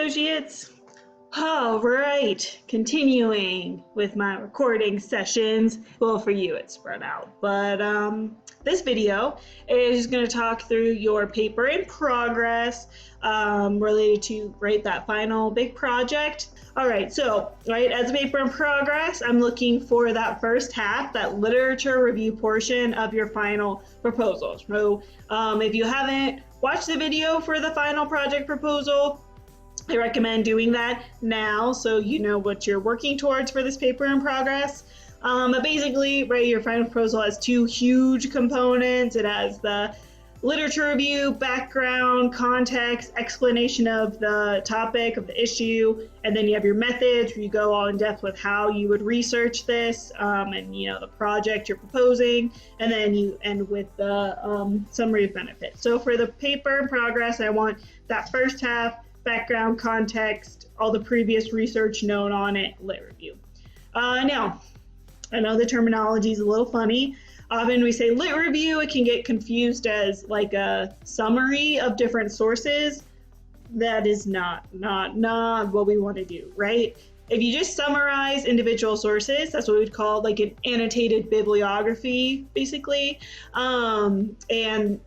associates. All right, continuing with my recording sessions. Well, for you it's spread out, but this video is going to talk through your paper in progress related to that final big project. All right, so as a paper in progress, I'm looking for that first half, that literature review portion of your final proposal. So if you haven't watched the video for the final project proposal, I recommend doing that now so you know what you're working towards for this paper in progress. But basically, your final proposal has two huge components. It has the literature review, background, context, explanation of the topic, of the issue, and then you have your methods where you go all in depth with how you would research this and the project you're proposing, and then you end with the summary of benefits. So for the paper in progress, I want that first half, background, context, all the previous research known on it, lit review. Now, I know the terminology is a little funny. Often we say lit review, it can get confused as like a summary of different sources. That is not what we want to do, right? If you just summarize individual sources, that's what we'd call like an annotated bibliography, basically, and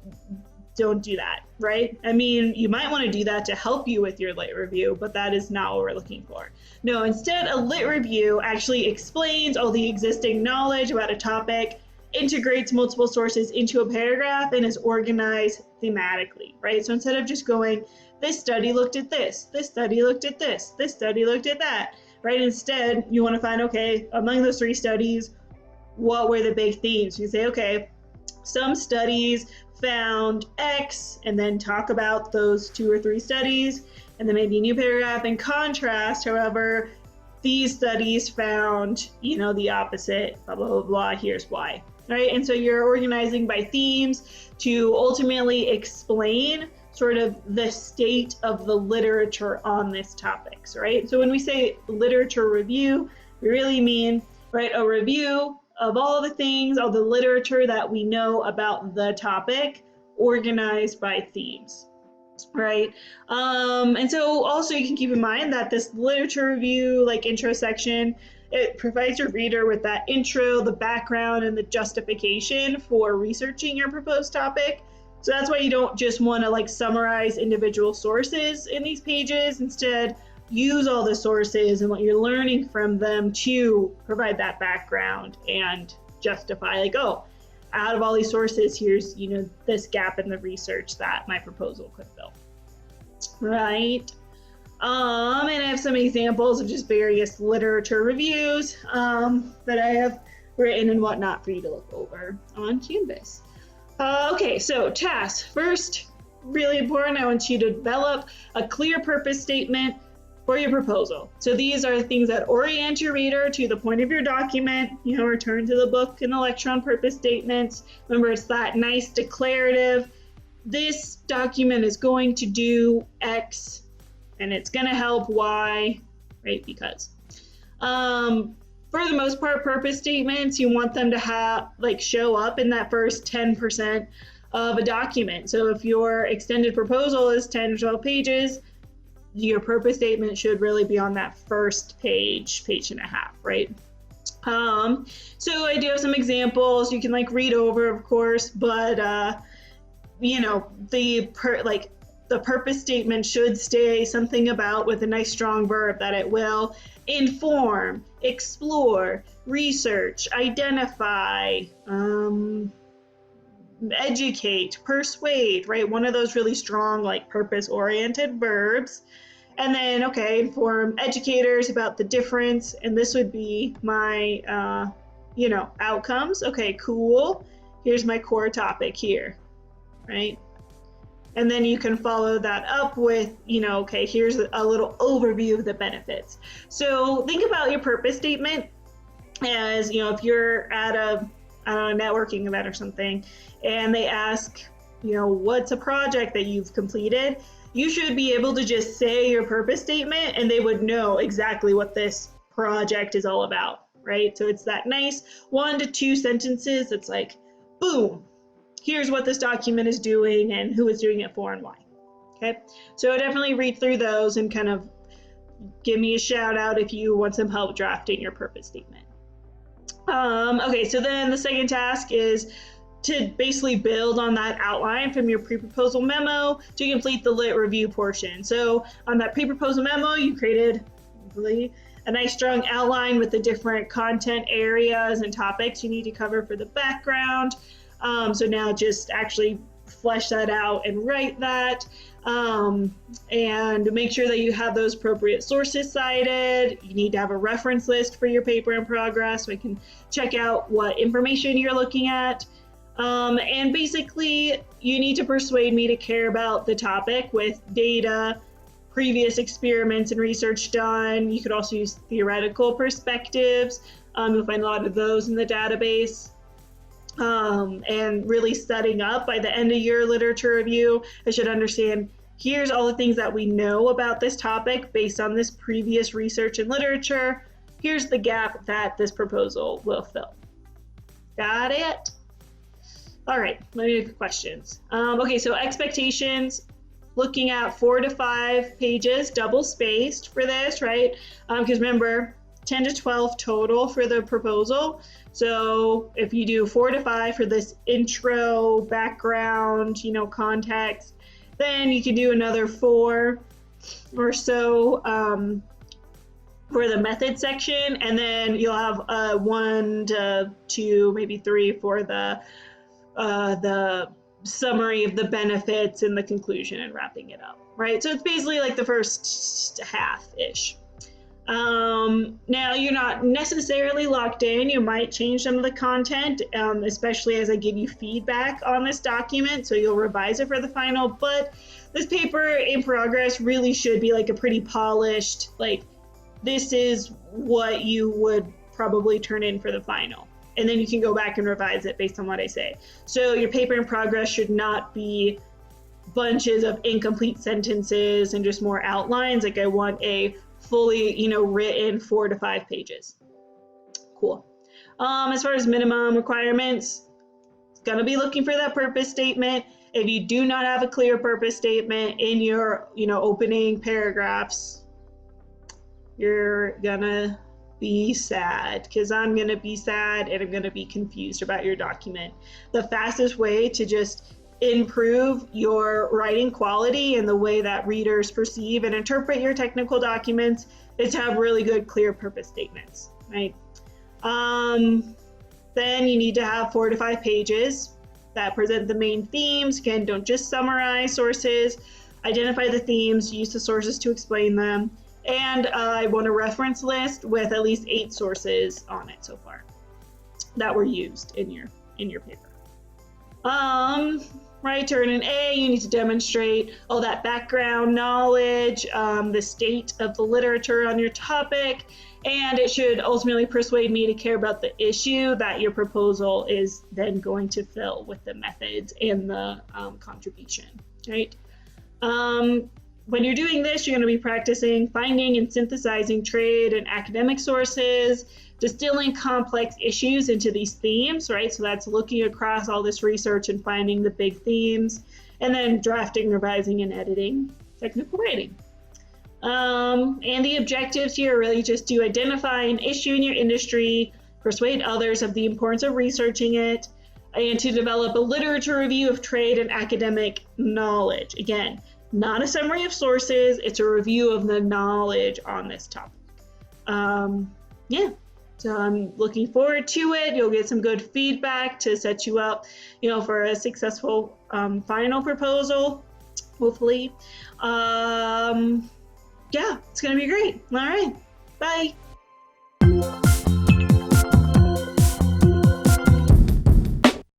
don't do that, right? I mean, you might want to do that to help you with your lit review, but that is not what we're looking for. No, instead, a lit review actually explains all the existing knowledge about a topic, integrates multiple sources into a paragraph, and is organized thematically, right? So instead of just going, this study looked at this, this study looked at this, this study looked at that, right? Instead, you want to find, okay, among those three studies, what were the big themes? You say, okay, some studies found X, and then talk about those two or three studies, and then maybe a new paragraph. In contrast, however, these studies found, the opposite, blah, blah, blah, blah, here's why, right? And so you're organizing by themes to ultimately explain sort of the state of the literature on this topics, right? So when we say literature review, we really mean, a review of all the things, all the literature that we know about the topic, organized by themes, right? And so also you can keep in mind that this literature review, intro section, it provides your reader with that intro, the background, and the justification for researching your proposed topic. So that's why you don't just want to summarize individual sources in these pages. Instead, use all the sources and what you're learning from them to provide that background and justify, out of all these sources, here's, this gap in the research that my proposal could fill, right? And I have some examples of just various literature reviews that I have written and whatnot for you to look over on Canvas. Okay, so tasks. First, really important, I want you to develop a clear purpose statement for your proposal. So these are things that orient your reader to the point of your document, return to the book and the lecture on purpose statements. Remember, it's that nice declarative, this document is going to do X and it's going to help Y, right? Because for the most part, purpose statements, you want them to have show up in that first 10% of a document. So if your extended proposal is 10 or 12 pages, your purpose statement should really be on that first page and a half, right? So I do have some examples you can read over, of course, but the purpose statement should say something about, with a nice strong verb, that it will inform, explore, research, identify, educate, persuade, right? One of those really strong, purpose-oriented verbs. And then, inform educators about the difference, and this would be my, outcomes. Okay, cool. Here's my core topic here, right? And then you can follow that up with, here's a little overview of the benefits. So think about your purpose statement as, if you're at a networking event or something, and they ask, what's a project that you've completed? You should be able to just say your purpose statement and they would know exactly what this project is all about, right? So it's that nice 1 to 2 sentences that's boom, here's what this document is doing and who it's doing it for and why. Okay, so definitely read through those and kind of give me a shout out if you want some help drafting your purpose statement. Okay, so then the second task is to basically build on that outline from your pre-proposal memo to complete the lit review portion. So on that pre-proposal memo, you created a nice strong outline with the different content areas and topics you need to cover for the background. So now just actually flesh that out and write that, and make sure that you have those appropriate sources cited. You need to have a reference list for your paper in progress so I can check out what information you're looking at. And basically, you need to persuade me to care about the topic with data, previous experiments and research done. You could also use theoretical perspectives. You'll find a lot of those in the database. And really setting up by the end of your literature review, I should understand, here's all the things that we know about this topic based on this previous research and literature. Here's the gap that this proposal will fill. Got it? All right, let me make questions. Okay, so expectations, looking at 4 to 5 pages, double spaced for this, right? Because remember, 10 to 12 total for the proposal. So if you do 4 to 5 for this intro, background, context, then you can do another 4 or so for the method section, and then you'll have 1 to 2, maybe 3 for the summary of the benefits and the conclusion and wrapping it up, right? So it's basically like the first half-ish. Now you're not necessarily locked in. You might change some of the content, especially as I give you feedback on this document, so you'll revise it for the final, but this paper in progress really should be like a pretty polished, like this is what you would probably turn in for the final. And then you can go back and revise it based on what I say. So your paper in progress should not be bunches of incomplete sentences and just more outlines. Like I want a fully, written 4 to 5 pages. Cool. As far as minimum requirements, it's gonna be looking for that purpose statement. If you do not have a clear purpose statement in your, opening paragraphs, you're gonna be sad, because I'm gonna be sad and I'm gonna be confused about your document. The fastest way to just improve your writing quality and the way that readers perceive and interpret your technical documents is to have really good, clear purpose statements, right? Then you need to have 4 to 5 pages that present the main themes. Again, don't just summarize sources, identify the themes, use the sources to explain them. And I want a reference list with at least 8 sources on it so far that were used in your paper. Right, to earn an A, you need to demonstrate all that background knowledge, the state of the literature on your topic, and it should ultimately persuade me to care about the issue that your proposal is then going to fill with the methods and the contribution, right? When you're doing this, you're going to be practicing finding and synthesizing trade and academic sources, distilling complex issues into these themes, right? So that's looking across all this research and finding the big themes, and then drafting, revising, and editing technical writing. And the objectives here are really just to identify an issue in your industry, persuade others of the importance of researching it, and to develop a literature review of trade and academic knowledge. Again, not a summary of sources, it's a review of the knowledge on this topic. Yeah, so I'm looking forward to it. You'll get some good feedback to set you up, for a successful final proposal, hopefully. Yeah, it's gonna be great. All right, bye.